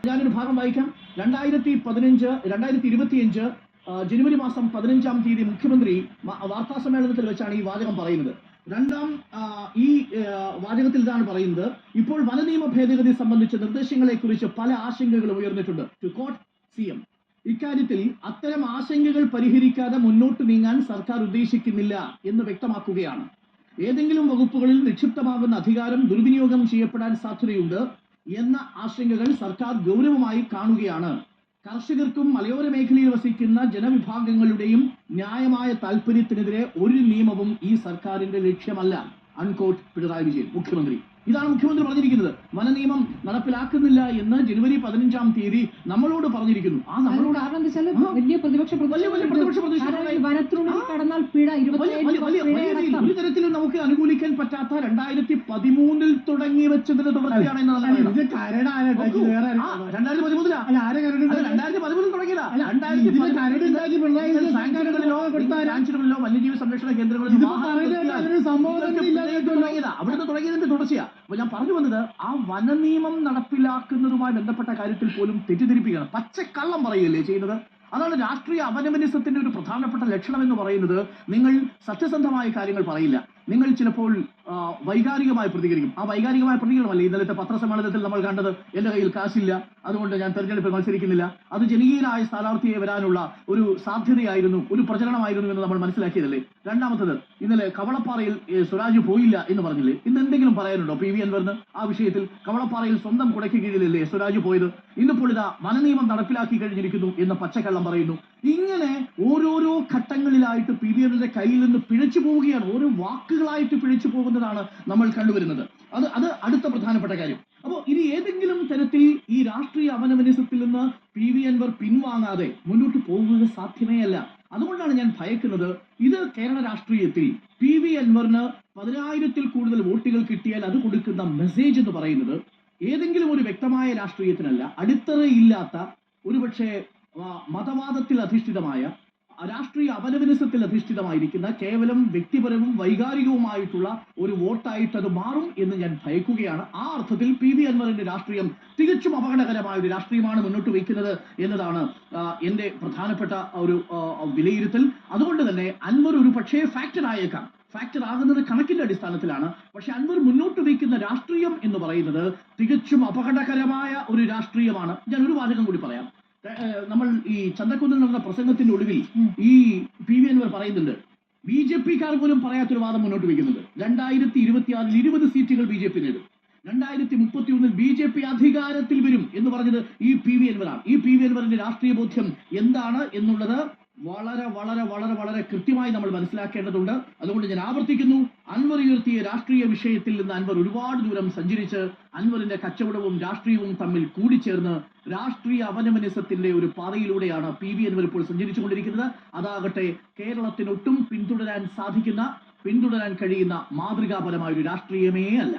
ഞാനൊരു ഭാഗം വായിക്കാം. 2025 ജനുവരി മാസം 15-ാം തീയതി മുഖ്യമന്ത്രി വാർത്താ സമ്മേളനത്തിൽ വെച്ചാണ് ഈ വാചകം പറയുന്നത്. ഈ വാചകത്തിൽ ഇതാണ് പറയുന്നത്: ഇപ്പോൾ വനനിയമ ഭേദഗതി സംബന്ധിച്ച നിർദ്ദേശങ്ങളെക്കുറിച്ച് പല ആശങ്കകളും ഉയർന്നിട്ടുണ്ട്. ടു കോട്ട് CM, ഇക്കാര്യത്തിൽ അത്തരം ആശങ്കകൾ പരിഹരിക്കാതെ മുന്നോട്ട് നീങ്ങാൻ സർക്കാർ ഉദ്ദേശിക്കുന്നില്ല എന്ന് വ്യക്തമാക്കുകയാണ്. ഏതെങ്കിലും വകുപ്പുകളിൽ നിക്ഷിപ്തമാകുന്ന അധികാരം ദുർവിനിയോഗം ചെയ്യപ്പെടാൻ സാധ്യതയുണ്ട് എന്ന ആശങ്കകൾ സർക്കാർ ഗൗരവമായി കാണുകയാണ്. കർഷകർക്കും മലയോര മേഖലയിൽ വസിക്കുന്ന ജനവിഭാഗങ്ങളുടെയും ന്യായമായ താല്പര്യത്തിനെതിരെ ഒരു നിയമവും ഈ സർക്കാരിന്റെ ലക്ഷ്യമല്ല. അൺകോട്ട് പിണറായി വിജയൻ, മുഖ്യമന്ത്രി. ഇതാണ് മുഖ്യമന്ത്രി പറഞ്ഞിരിക്കുന്നത്. വനനിയമം നടപ്പിലാക്കുന്നില്ല എന്ന് ജനുവരി 15-ാം തീയതി നമ്മളോട് പറഞ്ഞിരിക്കുന്നു. നമ്മളോട് വലിയ പ്രതിപക്ഷ ഒരു തരത്തിലും നമുക്ക് അനുകൂലിക്കാൻ പറ്റാത്ത 2013-ൽ തുടങ്ങി വെച്ചതിന് തുടർച്ചയാണ്. 2013 തുടങ്ങിയതാ. വന്യജീവി സംരക്ഷണ കേന്ദ്രങ്ങളിൽ അവിടുന്ന് തുടങ്ങിയതിന്റെ തുടർച്ചയാ. അപ്പൊ ഞാൻ പറഞ്ഞു വന്നത്, ആ വനനിയമം നടപ്പിലാക്കുന്നതുമായി ബന്ധപ്പെട്ട കാര്യത്തിൽ പോലും തെറ്റിദ്ധരിപ്പിക്കണം, പച്ചക്കള്ളം പറയുകയല്ലേ ചെയ്യുന്നത്. അതാണ് രാഷ്ട്രീയ അപനമനിസത്തിന്റെ ഒരു പ്രധാനപ്പെട്ട ലക്ഷണം എന്ന് പറയുന്നത്. നിങ്ങൾ സത്യസന്ധമായ കാര്യങ്ങൾ പറയില്ല, നിങ്ങൾ ചിലപ്പോൾ വൈകാരികമായി പ്രതികരിക്കും. ആ വൈകാരികമായ പ്രതികരണമല്ലേ ഇന്നലത്തെ പത്രസമ്മേളനത്തിൽ നമ്മൾ കണ്ടത്. എന്റെ കയ്യിൽ കാശില്ല, അതുകൊണ്ട് ഞാൻ തെരഞ്ഞെടുപ്പിൽ മത്സരിക്കുന്നില്ല. അത് ജനകീയനായ സ്ഥാനാർത്ഥിയെ വരാനുള്ള ഒരു സാധ്യതയായിരുന്നു, ഒരു പ്രചരണമായിരുന്നു എന്ന് നമ്മൾ മനസ്സിലാക്കിയതല്ലേ. രണ്ടാമത്തത്, ഇന്നലെ കവളപ്പാറയിൽ സ്വരാജ് പോയില്ല എന്ന് പറഞ്ഞില്ലേ. ഇന്ന് എന്തെങ്കിലും പറയാനുണ്ടോ PV അൻവറിന് ആ വിഷയത്തിൽ? കവളപ്പാറയിൽ സ്വന്തം കുടയ്ക്ക് കീഴിലല്ലേ സ്വരാജ് പോയത്. ഇന്നിപ്പോൾ ഇതാ വനനിയമം നടപ്പിലാക്കി കഴിഞ്ഞിരിക്കുന്നു എന്ന് പച്ചക്കള്ളം പറയുന്നു. ഇങ്ങനെ ഓരോരോ ഘട്ടങ്ങളിലായിട്ട് PV അൻവറിന്റെ കയ്യിൽ നിന്ന് പിഴച്ചു പോവുകയാണ്. ഓരോ വാക്കുകളായിട്ട് പിഴച്ചു പോകുന്നതാണ് നമ്മൾ കണ്ടുവരുന്നത്. അത് അടുത്ത പ്രധാനപ്പെട്ട കാര്യം. അപ്പോൾ ഇനി ഏതെങ്കിലും തരത്തിൽ ഈ രാഷ്ട്രീയ അപനമനിസത്തിൽ നിന്ന് PV അൻവർ പിൻവാങ്ങാതെ മുന്നോട്ട് പോകുന്നത് സാധ്യമേ അല്ല. അതുകൊണ്ടാണ് ഞാൻ ഭയക്കുന്നത്. ഇത് കേരള രാഷ്ട്രീയത്തിൽ PV അൻവറിന് 10,000-ൽ കൂടുതൽ വോട്ടുകൾ കിട്ടിയാൽ അത് കൊടുക്കുന്ന മെസ്സേജ് എന്ന് പറയുന്നത് ഏതെങ്കിലും ഒരു വ്യക്തമായ രാഷ്ട്രീയത്തിനല്ല, അടിത്തറയില്ലാത്ത, ഒരുപക്ഷെ മതവാദത്തിൽ അധിഷ്ഠിതമായ, രാഷ്ട്രീയ അപനമനിസത്തിൽ അധിഷ്ഠിതമായിരിക്കുന്ന കേവലം വ്യക്തിപരവും വൈകാരികവുമായിട്ടുള്ള ഒരു വോട്ടായിട്ട് അത് മാറും എന്ന് ഞാൻ ഭയക്കുകയാണ്. ആ അർത്ഥത്തിൽ PV അൻവറിന്റെ രാഷ്ട്രീയം തികച്ചും അപകടകരമായ ഒരു രാഷ്ട്രീയമാണ് മുന്നോട്ട് വയ്ക്കുന്നത് എന്നതാണ് എന്റെ പ്രധാനപ്പെട്ട ഒരു വിലയിരുത്തൽ. അതുകൊണ്ട് തന്നെ അൻവർ ഒരു പക്ഷേ ഫാക്ടർ ആയേക്കാം. ഫാക്ടർ ആകുന്നത് കണക്കിന്റെ അടിസ്ഥാനത്തിലാണ്. പക്ഷെ അൻവർ മുന്നോട്ട് വയ്ക്കുന്ന രാഷ്ട്രീയം എന്ന് പറയുന്നത് തികച്ചും അപകടകരമായ ഒരു രാഷ്ട്രീയമാണ്. ഞാൻ ഒരു വാചകം കൂടി പറയാം. നമ്മൾ ഈ ചന്തക്കുന്നിൽ നടന്ന പ്രസംഗത്തിന്റെ ഒടുവിൽ ഈ PV അൻവർ പറയുന്നുണ്ട്, BJP-ക്കാർ പോലും പറയാത്തൊരു വാദം മുന്നോട്ട് വയ്ക്കുന്നുണ്ട്. 2026-ൽ 20 സീറ്റുകൾ BJP നേടും, 2031-ൽ BJP അധികാരത്തിൽ വരും എന്ന് പറഞ്ഞത് ഈ PV അൻവറാണ്. ഈ PV അൻവറിന്റെ രാഷ്ട്രീയ ബോധ്യം എന്താണ് എന്നുള്ളത് വളരെ വളരെ വളരെ വളരെ കൃത്യമായി നമ്മൾ മനസ്സിലാക്കേണ്ടതുണ്ട്. അതുകൊണ്ട് ഞാൻ ആവർത്തിക്കുന്നു, അൻവർ ഉയർത്തിയ രാഷ്ട്രീയ വിഷയത്തിൽ നിന്ന് അൻവർ ഒരുപാട് ദൂരം സഞ്ചരിച്ച് അൻവറിന്റെ കച്ചവടവും രാഷ്ട്രീയവും തമ്മിൽ കൂടിച്ചേർന്ന് രാഷ്ട്രീയ അപനമനിസത്തിന്റെ ഒരു പാതയിലൂടെയാണ് PV അൻവർ ഇപ്പോൾ സഞ്ചരിച്ചുകൊണ്ടിരിക്കുന്നത്. അതാകട്ടെ കേരളത്തിനൊട്ടും പിന്തുടരാൻ കഴിയുന്ന മാതൃകാപരമായ ഒരു രാഷ്ട്രീയമേ അല്ല.